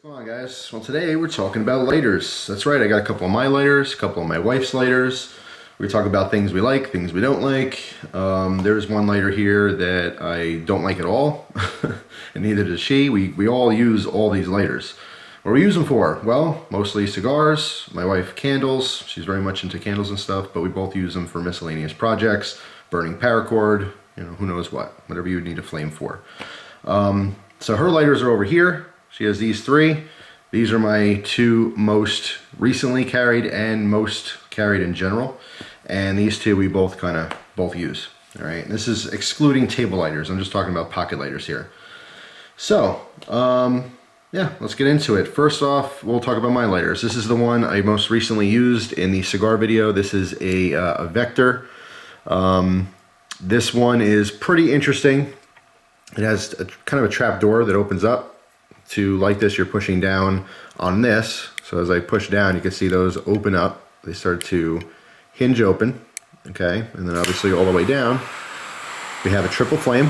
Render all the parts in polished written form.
What's going on, guys? Well, today we're talking about lighters. That's right, I got a couple of my lighters, a couple of my wife's lighters. We talk about things we like, things we don't like. There's one lighter here that I don't like at all, and neither does she. We all use all these lighters. What do we use them for? Well, mostly cigars. My wife, candles. She's very much into candles and stuff, but we both use them for miscellaneous projects, burning paracord, you know, who knows what, whatever you would need a flame for. So her lighters are over here. She has these three. These are my two most recently carried and most carried in general. And these two we both use. All right, and this is excluding table lighters. I'm just talking about pocket lighters here. So, yeah, let's get into it. First off, we'll talk about my lighters. This is the one I most recently used in the cigar video. This is a Vector. This one is pretty interesting. It has kind of a trap door that opens up. To light this, you're pushing down on this. So as I push down, you can see those open up. They start to hinge open, okay? And then obviously all the way down, we have a triple flame.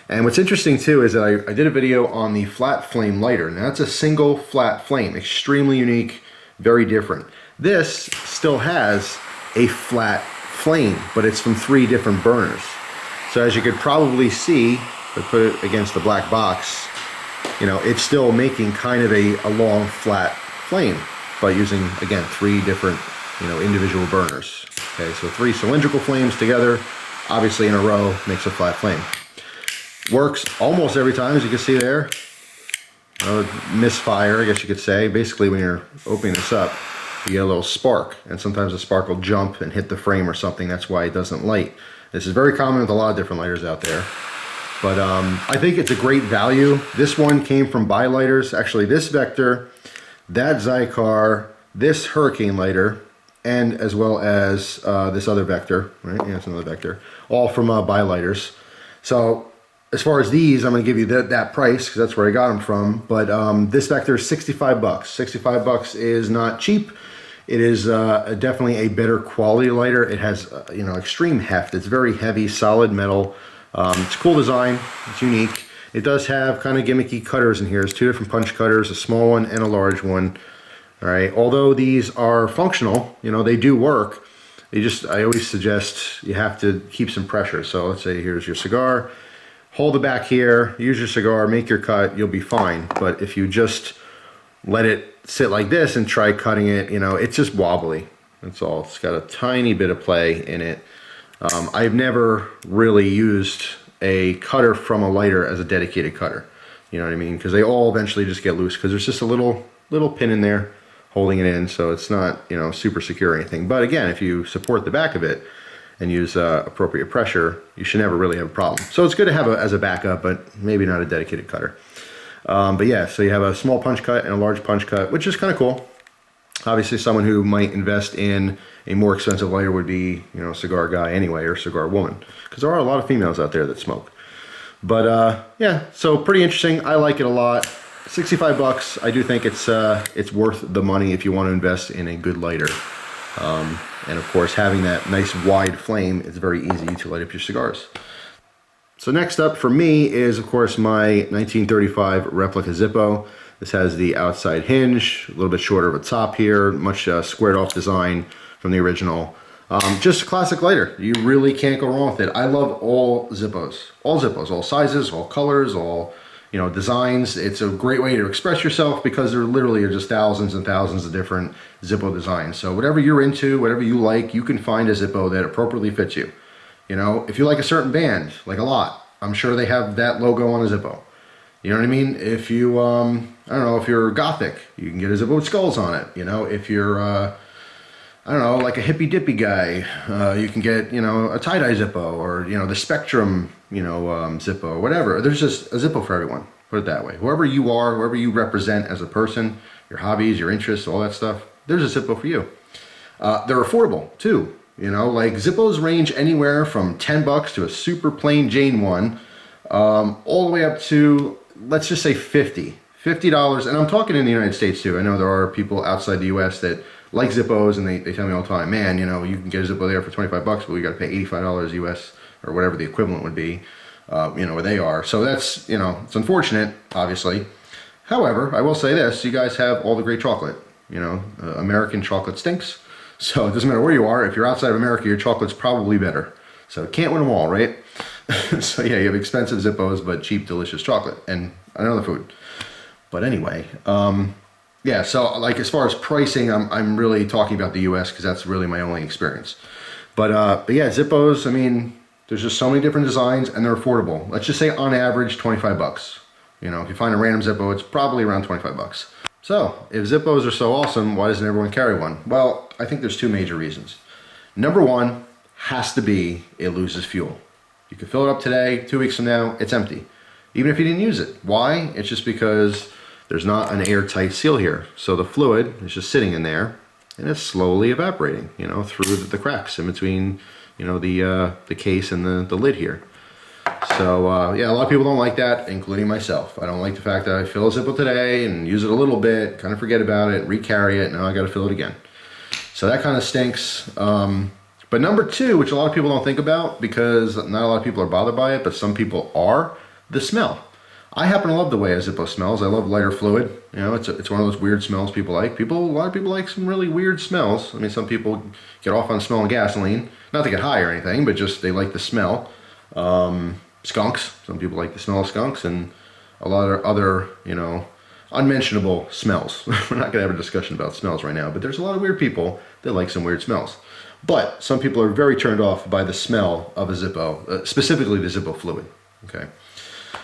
And what's interesting too is that I did a video on the flat flame lighter. Now that's a single flat flame, extremely unique, very different. This still has a flat flame, but it's from 3 different burners. So as you could probably see, if I put it against the black box, you know, it's still making kind of a long flat flame by using, again, 3 different, you know, individual burners. Okay, so 3 cylindrical flames together, obviously in a row, makes a flat flame. Works almost every time, as you can see there. Misfire, I guess you could say. Basically, when you're opening this up, you get a little spark, and sometimes the spark will jump and hit the frame or something. That's why it doesn't light. This is very common with a lot of different lighters out there. But I think it's a great value. This one came from Buy Lighters. Actually, this Vector, that Xikar, this Hurricane lighter, and as well as this other Vector, right? Yeah, it's another Vector. All from Buy Lighters. So as far as these, I'm going to give you that price because that's where I got them from. But this Vector is 65 bucks. 65 bucks is not cheap. It is definitely a better quality lighter. It has, you know, extreme heft. It's very heavy, solid metal. It's a cool design, it's unique. It does have kind of gimmicky cutters in here. There's 2 different punch cutters, a small one and a large one. All right, although these are functional, you know, they do work. I always suggest you have to keep some pressure. So let's say here's your cigar, hold it back here, use your cigar, make your cut, you'll be fine. But if you just let it sit like this and try cutting it, you know, it's just wobbly. That's all. It's got a tiny bit of play in it. I've never really used a cutter from a lighter as a dedicated cutter. You know what I mean? Because they all eventually just get loose because there's just a little pin in there holding it in, so it's not, you know, super secure or anything. But again, if you support the back of it and use appropriate pressure, you should never really have a problem. So it's good to have as a backup, but maybe not a dedicated cutter. But yeah, so you have a small punch cut and a large punch cut, which is kind of cool. Obviously, someone who might invest in a more expensive lighter would be, you know, a cigar guy anyway, or cigar woman, because there are a lot of females out there that smoke. But yeah, so pretty interesting. I like it a lot. 65 bucks. I do think it's worth the money if you want to invest in a good lighter. And of course, having that nice wide flame, it's very easy to light up your cigars. So next up for me is, of course, my 1935 replica Zippo. This has the outside hinge, a little bit shorter of a top here, much squared off design from the original. Just a classic lighter. You really can't go wrong with it. I love all Zippos, all sizes, all colors, all, you know, designs. It's a great way to express yourself because there literally are just thousands and thousands of different Zippo designs. So whatever you're into, whatever you like, you can find a Zippo that appropriately fits you. You know, if you like a certain band, like a lot, I'm sure they have that logo on a Zippo. You know what I mean? If you, I don't know, if you're gothic, you can get a Zippo with skulls on it. You know, if you're, I don't know, like a hippy dippy guy, you can get, you know, a tie-dye Zippo or, you know, the Spectrum, you know, Zippo or whatever. There's just a Zippo for everyone, put it that way. Whoever you are, whoever you represent as a person, your hobbies, your interests, all that stuff, there's a Zippo for you. They're affordable too. You know, like Zippos range anywhere from 10 bucks to a super plain Jane one, all the way up to, let's just say $50. And I'm talking in the United States too. I know there are people outside the US that like Zippos and they tell me all the time, man, you know, you can get a Zippo there for 25 bucks, but you got to pay $85 US or whatever the equivalent would be, you know, where they are. So that's, you know, it's unfortunate, obviously. However, I will say this, you guys have all the great chocolate. You know, American chocolate stinks. So it doesn't matter where you are. If you're outside of America, your chocolate's probably better. So can't win them all, right? So yeah, you have expensive Zippos, but cheap, delicious chocolate and another food. But anyway, yeah, so like as far as pricing, I'm really talking about the US because that's really my only experience. But yeah, Zippos, I mean, there's just so many different designs and they're affordable. Let's just say on average, 25 bucks. You know, if you find a random Zippo, it's probably around 25 bucks. So if Zippos are so awesome, why doesn't everyone carry one? Well, I think there's two major reasons. Number one has to be it loses fuel. You can fill it up today, 2 weeks from now, it's empty. Even if you didn't use it. Why? It's just because there's not an airtight seal here. So the fluid is just sitting in there and it's slowly evaporating, you know, through the cracks in between, you know, the case and the lid here. So yeah, a lot of people don't like that, including myself. I don't like the fact that I fill a Zippo today and use it a little bit, kind of forget about it, recarry it, now I gotta fill it again. So that kind of stinks. But number two, which a lot of people don't think about because not a lot of people are bothered by it, but some people are, the smell. I happen to love the way a Zippo smells. I love lighter fluid. You know, it's one of those weird smells people like. A lot of people like some really weird smells. I mean, some people get off on smelling gasoline. Not to get high or anything, but just they like the smell. Skunks. Some people like the smell of skunks and a lot of other, you know, unmentionable smells. We're not going to have a discussion about smells right now, but there's a lot of weird people that like some weird smells. But some people are very turned off by the smell of a Zippo, specifically the Zippo fluid. Okay.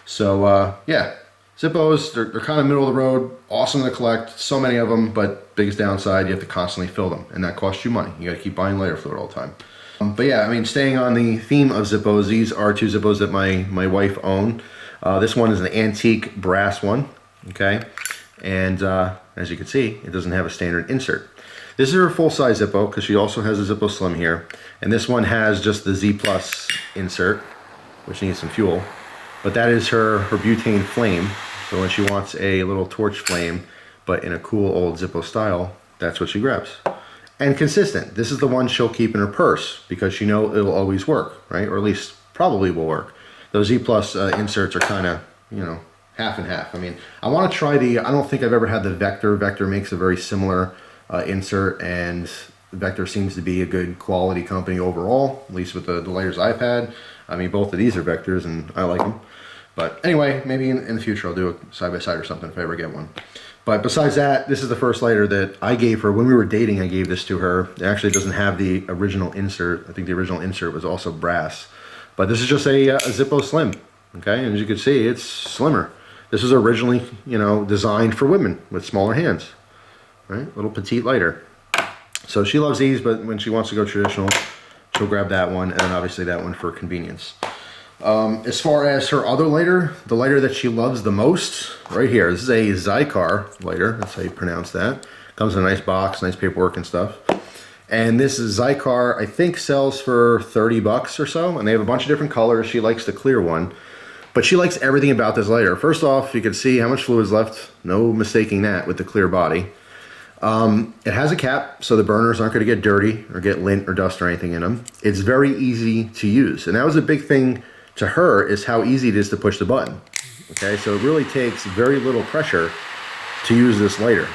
So, yeah, Zippos, they're kind of middle of the road, awesome to collect, so many of them, but biggest downside, you have to constantly fill them, and that costs you money. You got to keep buying lighter fluid all the time. But yeah, I mean, staying on the theme of Zippos, these are two Zippos that my wife owned. This one is an antique brass one, okay? And as you can see, it doesn't have a standard insert. This is her full-size Zippo because she also has a Zippo Slim here. And this one has just the Z Plus insert, which needs some fuel. But that is her butane flame. So when she wants a little torch flame, but in a cool old Zippo style, that's what she grabs. And consistent. This is the one she'll keep in her purse because she knows it'll always work, right? Or at least probably will work. Those Z Plus inserts are kind of, you know, half and half. I mean, I want to try I don't think I've ever had the Vector. Vector makes a very similar insert, and Vector seems to be a good quality company overall, at least with the lighters I've had. I mean, both of these are Vectors and I like them. But anyway, maybe in the future I'll do a side-by-side or something if I ever get one. But besides that, this is the first lighter that I gave her. When we were dating, I gave this to her. It actually doesn't have the original insert. I think the original insert was also brass. But this is just a Zippo Slim, okay? And as you can see, it's slimmer. This was originally, you know, designed for women with smaller hands, right? Little petite lighter. So she loves these, but when she wants to go traditional, she'll grab that one, and then obviously that one for convenience. As far as her other lighter, the lighter that she loves the most, right here, this is a Xikar lighter, that's how you pronounce that. Comes in a nice box, nice paperwork and stuff. And this is Xikar, I think sells for 30 bucks or so, and they have a bunch of different colors. She likes the clear one, but she likes everything about this lighter. First off, you can see how much fluid is left, no mistaking that with the clear body. It has a cap, so the burners aren't going to get dirty or get lint or dust or anything in them. It's very easy to use, and that was a big thing to her, is how easy it is to push the button. Okay, so it really takes very little pressure to use this lighter.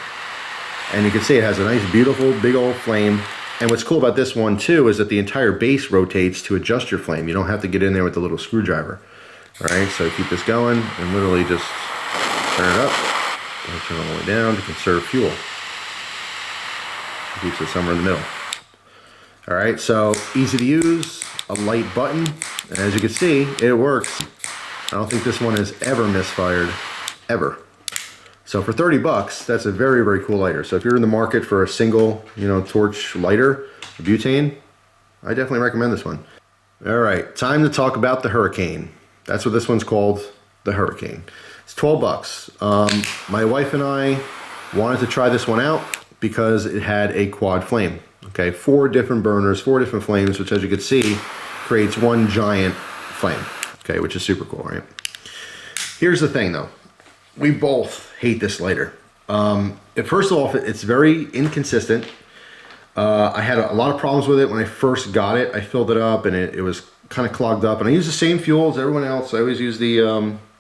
And you can see it has a nice, beautiful, big old flame. And what's cool about this one too is that the entire base rotates to adjust your flame. You don't have to get in there with the little screwdriver. All right, so keep this going and literally just turn it up and turn it all the way down to conserve fuel. Keeps it somewhere in the middle. All right, so easy to use, a light button, and as you can see, it works. I don't think this one has ever misfired, ever. So for 30 bucks, that's a very, very cool lighter. So if you're in the market for a single, you know, torch lighter, butane, I definitely recommend this one. All right, time to talk about the Hurricane. That's what this one's called, the Hurricane. It's 12 bucks. My wife and I wanted to try this one out because it had a quad flame. Okay, 4 different burners, 4 different flames, which as you can see, creates one giant flame. Okay, which is super cool, right? Here's the thing though. We both hate this lighter. First of all, it's very inconsistent. I had a lot of problems with it when I first got it. I filled it up and it was kind of clogged up, and I use the same fuel as everyone else. I always use the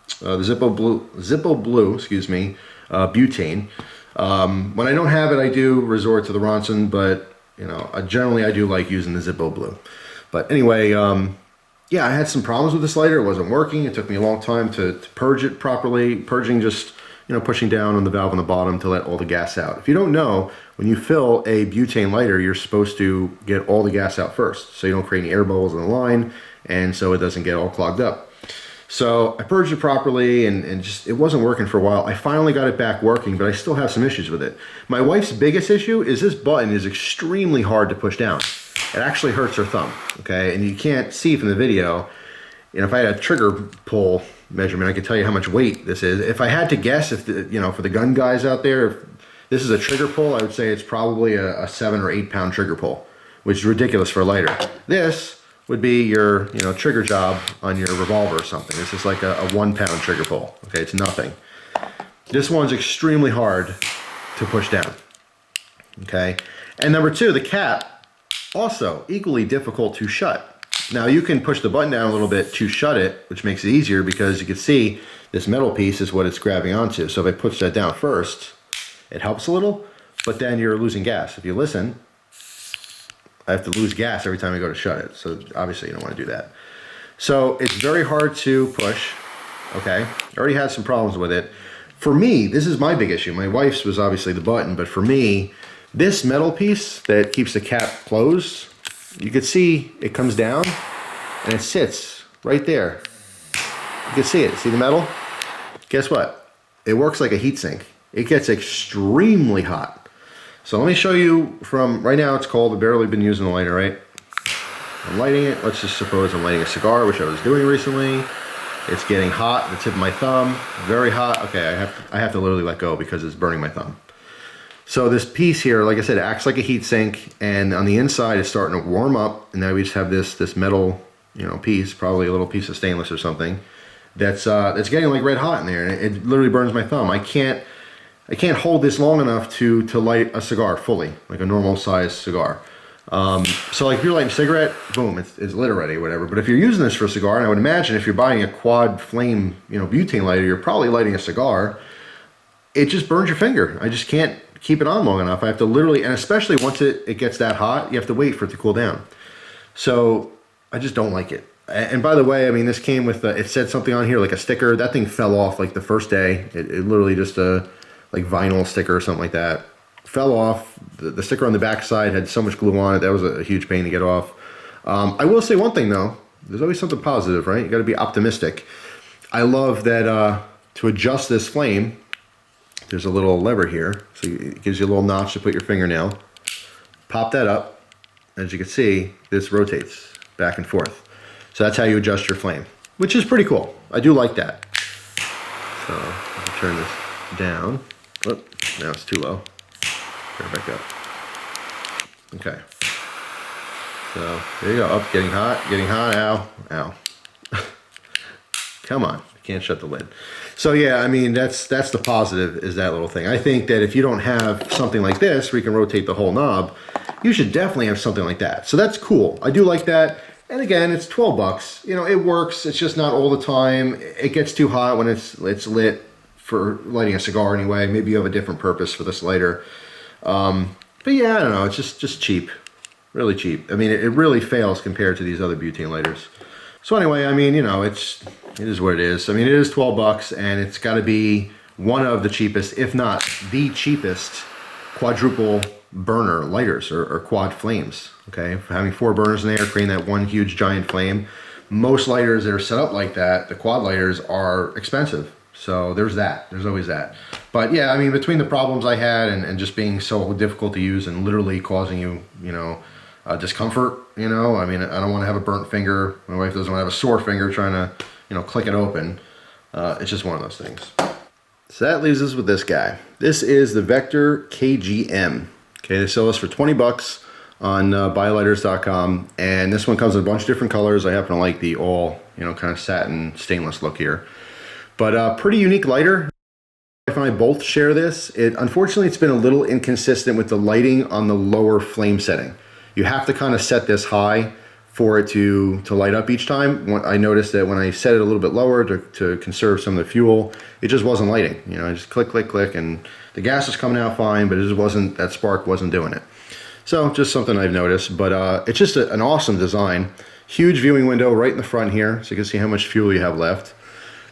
Zippo Blue, excuse me, butane. When I don't have it, I do resort to the Ronson, but you know, generally I do like using the Zippo blue. But anyway, yeah, I had some problems with this lighter. It wasn't working. It took me a long time to purge it properly. Purging, just, you know, pushing down on the valve on the bottom to let all the gas out. If you don't know, when you fill a butane lighter, you're supposed to get all the gas out first, so you don't create any air bubbles in the line, and so it doesn't get all clogged up. So I purged it properly, and just, it wasn't working for a while. I finally got it back working, but I still have some issues with it. My wife's biggest issue is this button is extremely hard to push down. It actually hurts her thumb, okay? And you can't see from the video. You know, if I had a trigger pull measurement, I could tell you how much weight this is. If I had to guess, if the, you know, for the gun guys out there, if this is a trigger pull, I would say it's probably a 7 or 8 pound trigger pull, which is ridiculous for a lighter. This would be your, you know, trigger job on your revolver or something. This is like a 1 pound trigger pull, okay? It's nothing. This one's extremely hard to push down, okay? And number two, the cap, also equally difficult to shut. Now you can push the button down a little bit to shut it, which makes it easier because you can see this metal piece is what it's grabbing onto. So if I push that down first, it helps a little, but then you're losing gas. If you listen, I have to lose gas every time I go to shut it. So obviously you don't want to do that. So it's very hard to push, okay? I already had some problems with it. For me, this is my big issue. My wife's was obviously the button, but for me, this metal piece that keeps the cap closed, you can see it comes down and it sits right there. You can see it. See the metal? Guess what? It works like a heat sink. It gets extremely hot. So let me show you from, right now it's cold. I've barely been using the lighter, right? I'm lighting it. Let's just suppose I'm lighting a cigar, which I was doing recently. It's getting hot, the tip of my thumb, very hot. Okay, I have to literally let go because it's burning my thumb. So this piece here, like I said, acts like a heat sink, and on the inside it's starting to warm up, and now we just have this metal, you know, piece, probably a little piece of stainless or something, that's getting like red hot in there, and it literally burns my thumb. I can't hold this long enough to light a cigar fully, like a normal size cigar. So like if you're lighting a cigarette, boom, it's lit already, whatever. But if you're using this for a cigar, and I would imagine if you're buying a quad flame, you know, butane lighter, you're probably lighting a cigar, it just burns your finger. I just can't keep it on long enough. I have to literally, and especially once it gets that hot, you have to wait for it to cool down. So I just don't like it. And by the way, I mean, this came with, it said something on here, like a sticker. That thing fell off like the first day. It literally just like vinyl sticker or something like that. Fell off. The sticker on the back side had so much glue on it. That was a huge pain to get off. I will say one thing though. There's always something positive, right? You got to be optimistic. I love that to adjust this flame, there's a little lever here, so it gives you a little notch to put your fingernail. Pop that up. As you can see, this rotates back and forth. So that's how you adjust your flame, which is pretty cool. I do like that. So let me turn this down. Oh, now it's too low. Turn it back up. Okay. So there you go. Up, getting hot, ow, ow. Come on, I can't shut the lid. So yeah, I mean, that's the positive, is that little thing. I think that if you don't have something like this where you can rotate the whole knob, you should definitely have something like that. So that's cool. I do like that. And again, it's 12 bucks. You know, it works. It's just not all the time. It gets too hot when it's lit for lighting a cigar anyway. Maybe you have a different purpose for this lighter. But yeah, I don't know. It's just cheap. Really cheap. I mean, it really fails compared to these other butane lighters. So anyway, I mean, you know, it is what it is. I mean, it is 12 bucks, and it's got to be one of the cheapest, if not the cheapest, quadruple burner lighters or quad flames. Okay, having 4 burners in there, creating that one huge giant flame. Most lighters that are set up like that, the quad lighters, are expensive. So there's that. There's always that. But yeah, I mean, between the problems I had and just being so difficult to use and literally causing you, you know, discomfort, you know, I mean, I don't want to have a burnt finger. My wife doesn't want to have a sore finger trying to, you know, click it open. It's just one of those things. So that leaves us with this guy. This is the Vector KGM. Okay, they sell this for 20 bucks on buylighters.com, and this one comes in a bunch of different colors. I happen to like the all, you know, kind of satin stainless look here. But pretty unique lighter. My wife and I both share this. Unfortunately, it's been a little inconsistent with the lighting on the lower flame setting. You have to kind of set this high for it to light up each time. I noticed that when I set it a little bit lower to conserve some of the fuel, it just wasn't lighting. You know, I just click, click, click, and the gas is coming out fine, but it just wasn't, that spark wasn't doing it. So just something I've noticed, but it's just an awesome design. Huge viewing window right in the front here, so you can see how much fuel you have left.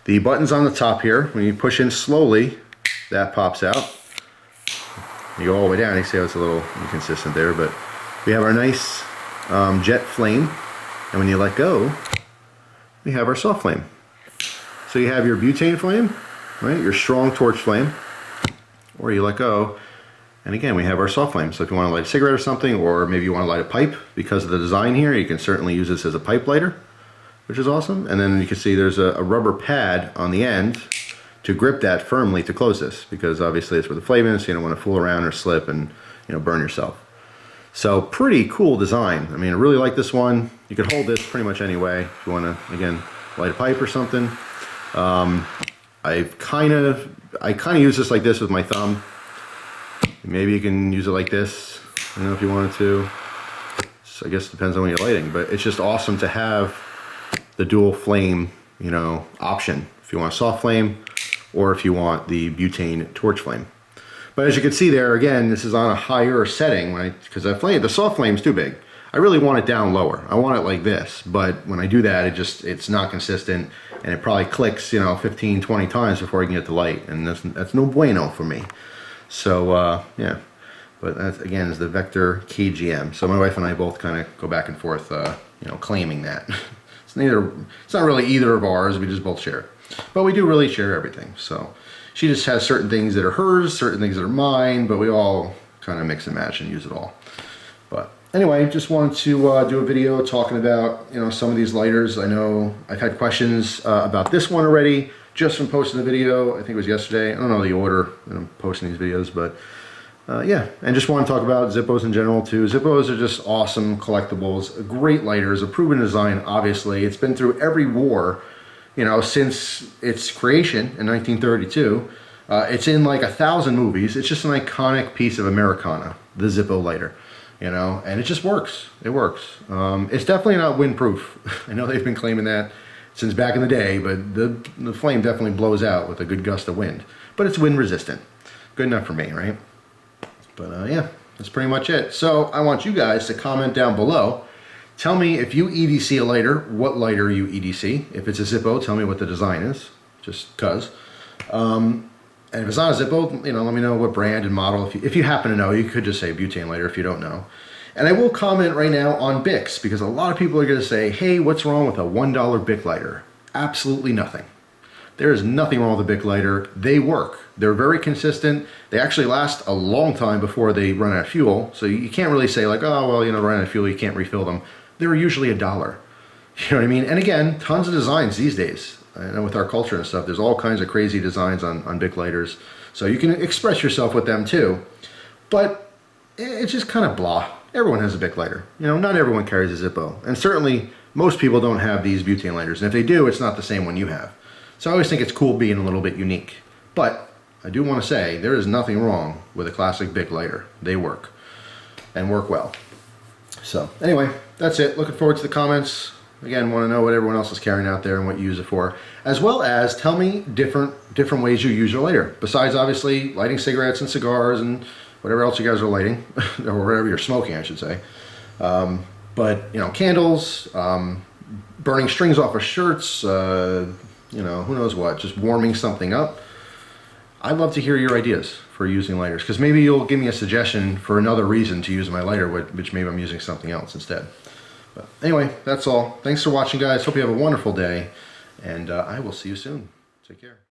The button's on the top here. When you push in slowly, that pops out. You go all the way down, you see how it's a little inconsistent there, but we have our nice jet flame, and when you let go, we have our soft flame. So you have your butane flame, right? Your strong torch flame, or you let go, and again we have our soft flame. So if you want to light a cigarette or something, or maybe you want to light a pipe, because of the design here, you can certainly use this as a pipe lighter, which is awesome. And then you can see there's a rubber pad on the end to grip that firmly to close this, because obviously it's where the flame is, so you don't want to fool around or slip and, you know, burn yourself. So pretty cool design. I mean, I really like this one. You could hold this pretty much any way if you want to, again, light a pipe or something. I kind of use this like this with my thumb. Maybe you can use it like this, you know, if you wanted to. So I guess it depends on when you're lighting, but it's just awesome to have the dual flame, you know, option. If you want a soft flame, or if you want the butane torch flame. But as you can see there, again, this is on a higher setting, because the soft flame's too big. I really want it down lower. I want it like this, but when I do that, it's not consistent, and it probably clicks, you know, 15, 20 times before I can get the light, and that's no bueno for me. So yeah, but that again is the Vector KGM. So my wife and I both kind of go back and forth, you know, claiming that. It's not really either of ours. We just both share it, but we do really share everything. So she just has certain things that are hers, certain things that are mine, but we all kind of mix and match and use it all. But anyway, just wanted to do a video talking about, you know, some of these lighters. I know I've had questions about this one already, just from posting the video. I think it was yesterday. I don't know the order that I'm posting these videos, but yeah, and just want to talk about Zippos in general too. Zippos are just awesome collectibles, great lighters, a proven design. Obviously, it's been through every war, you know, since its creation in 1932. It's in like 1,000 movies. It's just an iconic piece of Americana, the Zippo lighter, you know, and it just works. It works. It's definitely not windproof. I know they've been claiming that since back in the day, but the flame definitely blows out with a good gust of wind. But it's wind resistant. Good enough for me, right? But yeah, that's pretty much it. So I want you guys to comment down below. Tell me if you EDC a lighter, what lighter you EDC. If it's a Zippo, tell me what the design is, just cause. And if it's not a Zippo, you know, let me know what brand and model. If you happen to know, you could just say butane lighter if you don't know. And I will comment right now on Bics, because a lot of people are gonna say, hey, what's wrong with a $1 Bic lighter? Absolutely nothing. There is nothing wrong with a Bic lighter. They work. They're very consistent. They actually last a long time before they run out of fuel. So you can't really say like, oh, well, you know, run out of fuel, you can't refill them. They're usually $1. You know what I mean? And again, tons of designs these days. I know with our culture and stuff, there's all kinds of crazy designs on Bic lighters. So you can express yourself with them too. But it's just kind of blah. Everyone has a Bic lighter. You know, not everyone carries a Zippo. And certainly most people don't have these butane lighters. And if they do, it's not the same one you have. So I always think it's cool being a little bit unique. But I do want to say there is nothing wrong with a classic Bic lighter. They work and work well. So anyway, that's it. Looking forward to the comments. Again, want to know what everyone else is carrying out there and what you use it for, as well as tell me different ways you use your lighter. Besides obviously lighting cigarettes and cigars and whatever else you guys are lighting, or whatever you're smoking, I should say. But you know, candles, burning strings off of shirts, you know, who knows what, just warming something up. I'd love to hear your ideas for using lighters, because maybe you'll give me a suggestion for another reason to use my lighter, which maybe I'm using something else instead. But anyway, that's all. Thanks for watching, guys. Hope you have a wonderful day, and I will see you soon. Take care.